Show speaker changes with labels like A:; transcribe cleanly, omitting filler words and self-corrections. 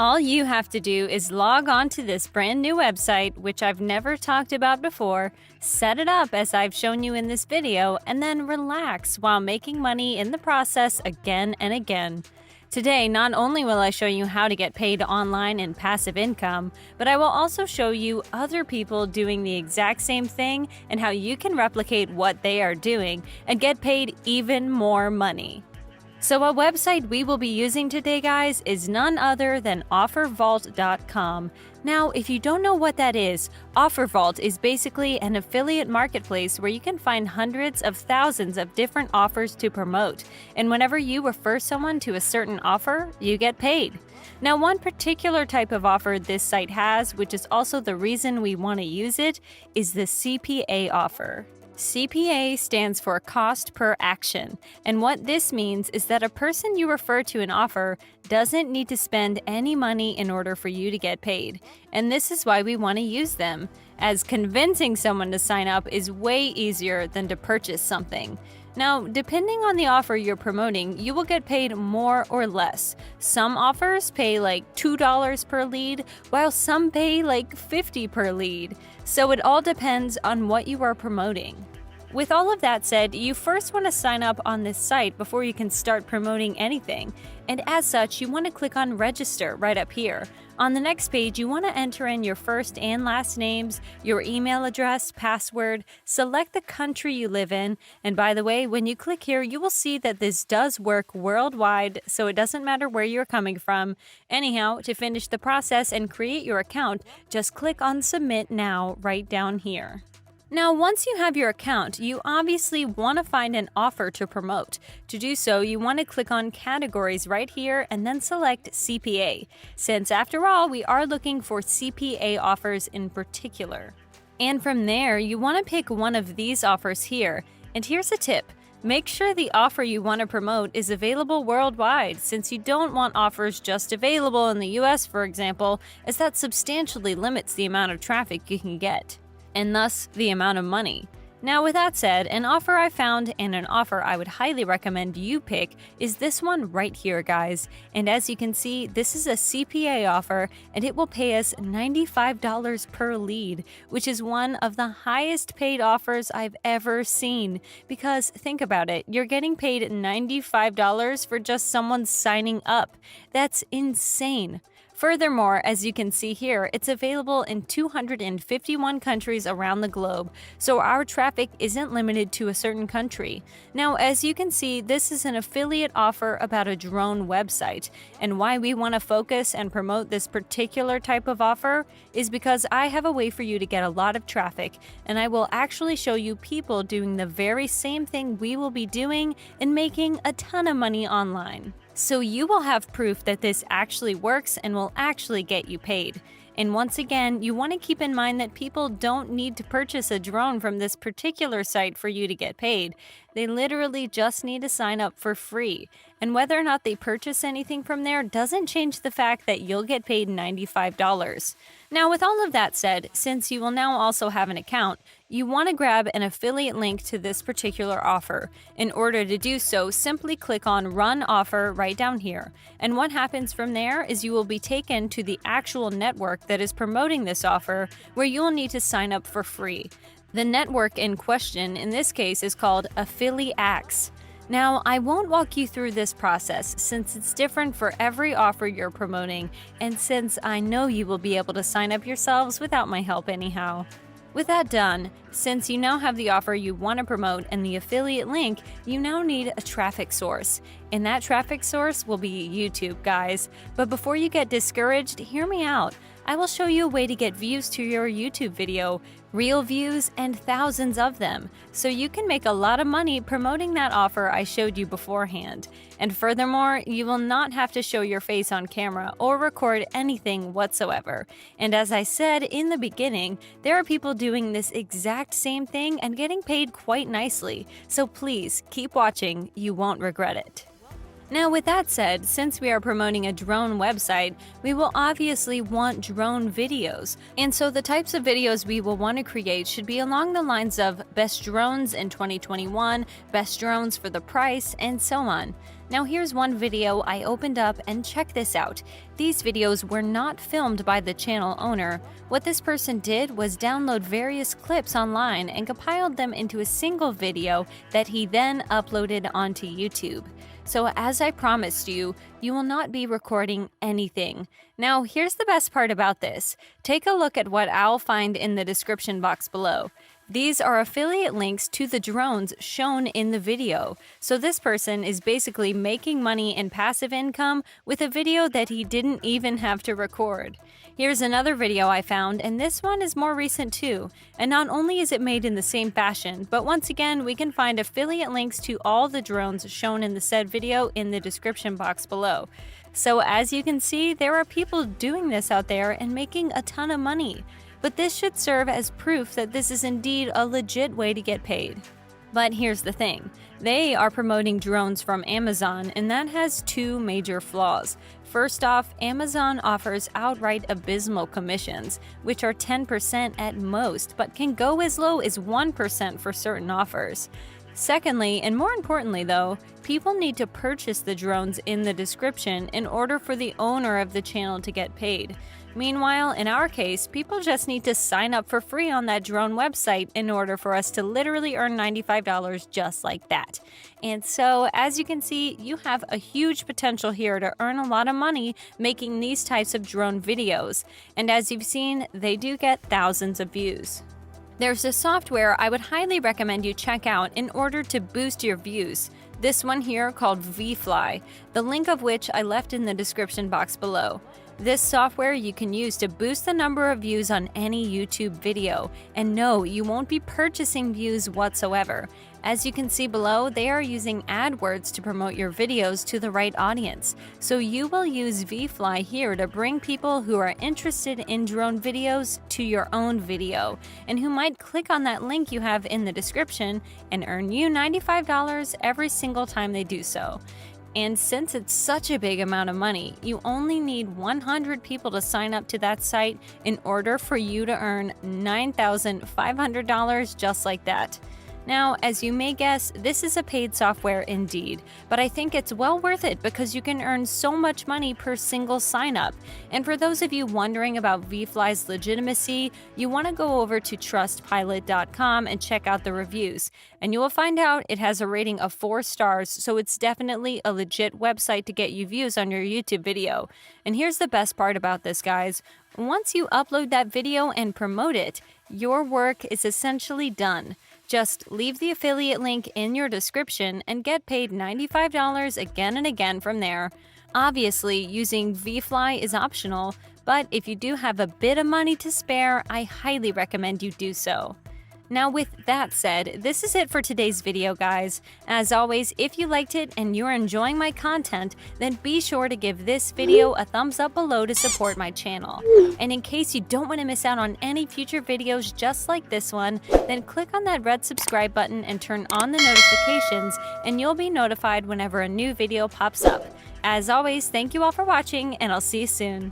A: All you have to do is log on to this brand new website, which I've never talked about before, set it up as I've shown you in this video, and then relax while making money in the process again and again. Today, not only will I show you how to get paid online in passive income, but I will also show you other people doing the exact same thing and how you can replicate what they are doing and get paid even more money. So a website we will be using today, guys, is none other than offervault.com. Now, if you don't know what that is, OfferVault is basically an affiliate marketplace where you can find hundreds of thousands of different offers to promote. And whenever you refer someone to a certain offer, you get paid. Now, one particular type of offer this site has, which is also the reason we want to use it, is the CPA offer. CPA stands for cost per action, and what this means is that a person you refer to an offer doesn't need to spend any money in order for you to get paid, and this is why we want to use them, as convincing someone to sign up is way easier than to purchase something. Now, depending on the offer you're promoting, you will get paid more or less. Some offers pay like $2 per lead, while some pay like $50 per lead. So it all depends on what you are promoting. With all of that said, you first want to sign up on this site before you can start promoting anything. And as such, you want to click on Register right up here. On the next page, you want to enter in your first and last names, your email address, password, select the country you live in, and by the way, when you click here, you will see that this does work worldwide, so it doesn't matter where you're coming from. Anyhow, to finish the process and create your account, just click on Submit Now right down here. Now, once you have your account, you obviously want to find an offer to promote. To do so, you want to click on Categories right here and then select CPA, since after all, we are looking for CPA offers in particular. And from there, you want to pick one of these offers here. And here's a tip. Make sure the offer you want to promote is available worldwide, since you don't want offers just available in the US, for example, as that substantially limits the amount of traffic you can get, and thus the amount of money. Now, with that said, an offer I found and an offer I would highly recommend you pick is this one right here, guys. And as you can see, this is a CPA offer and it will pay us $95 per lead, which is one of the highest paid offers I've ever seen. Because think about it, you're getting paid $95 for just someone signing up. That's insane. Furthermore, as you can see here, it's available in 251 countries around the globe, so our traffic isn't limited to a certain country. Now, as you can see, this is an affiliate offer about a drone website, and why we want to focus and promote this particular type of offer is because I have a way for you to get a lot of traffic, and I will actually show you people doing the very same thing we will be doing and making a ton of money online. So you will have proof that this actually works and will actually get you paid. And once again, you want to keep in mind that people don't need to purchase a drone from this particular site for you to get paid. They literally just need to sign up for free. And whether or not they purchase anything from there doesn't change the fact that you'll get paid $95. Now, with all of that said, since you will now also have an account, you want to grab an affiliate link to this particular offer. In order to do so, simply click on Run Offer right down here. And what happens from there is you will be taken to the actual network that is promoting this offer, where you will need to sign up for free. The network in question in this case is called AffiliAx. Now, I won't walk you through this process since it's different for every offer you're promoting, and since I know you will be able to sign up yourselves without my help anyhow. With that done, since you now have the offer you want to promote and the affiliate link, you now need a traffic source. And that traffic source will be YouTube, guys. But before you get discouraged, hear me out. I will show you a way to get views to your YouTube video, real views and thousands of them, so you can make a lot of money promoting that offer I showed you beforehand. And furthermore, you will not have to show your face on camera or record anything whatsoever. And as I said in the beginning, there are people doing this exact same thing and getting paid quite nicely, so please keep watching, you won't regret it. Now, with that said, since we are promoting a drone website, we will obviously want drone videos. And so the types of videos we will want to create should be along the lines of best drones in 2021, best drones for the price, and so on. Now here's one video I opened up, and check this out. These videos were not filmed by the channel owner. What this person did was download various clips online and compiled them into a single video that he then uploaded onto YouTube. So as I promised you, you will not be recording anything. Now here's the best part about this. Take a look at what I'll find in the description box below. These are affiliate links to the drones shown in the video. So this person is basically making money and passive income with a video that he didn't even have to record. Here's another video I found, and this one is more recent too. And not only is it made in the same fashion, but once again we can find affiliate links to all the drones shown in the said video in the description box below. So as you can see, there are people doing this out there and making a ton of money. But this should serve as proof that this is indeed a legit way to get paid. But here's the thing. They are promoting drones from Amazon, and that has two major flaws. First off, Amazon offers outright abysmal commissions, which are 10% at most, but can go as low as 1% for certain offers. Secondly, and more importantly though, people need to purchase the drones in the description in order for the owner of the channel to get paid. Meanwhile, in our case, people just need to sign up for free on that drone website in order for us to literally earn $95 just like that. And so, as you can see, you have a huge potential here to earn a lot of money making these types of drone videos. And as you've seen, they do get thousands of views. There's a software I would highly recommend you check out in order to boost your views. This one here called VFly, the link of which I left in the description box below. This software you can use to boost the number of views on any YouTube video. And no, you won't be purchasing views whatsoever. As you can see below, they are using AdWords to promote your videos to the right audience. So you will use VFly here to bring people who are interested in drone videos to your own video, and who might click on that link you have in the description and earn you $95 every single time they do so. And since it's such a big amount of money, you only need 100 people to sign up to that site in order for you to earn $9,500 just like that. Now, as you may guess, this is a paid software indeed, but I think it's well worth it because you can earn so much money per single sign up. And for those of you wondering about VFly's legitimacy, you want to go over to trustpilot.com and check out the reviews. And you will find out it has a rating of 4 stars, so it's definitely a legit website to get you views on your YouTube video. And here's the best part about this, guys. Once you upload that video and promote it, your work is essentially done. Just leave the affiliate link in your description and get paid $95 again and again from there. Obviously, using VFly is optional, but if you do have a bit of money to spare, I highly recommend you do so. Now, with that said, this is it for today's video, guys. As always, if you liked it and you're enjoying my content, then be sure to give this video a thumbs up below to support my channel. And in case you don't want to miss out on any future videos just like this one, then click on that red subscribe button and turn on the notifications, and you'll be notified whenever a new video pops up. As always, thank you all for watching, and I'll see you soon.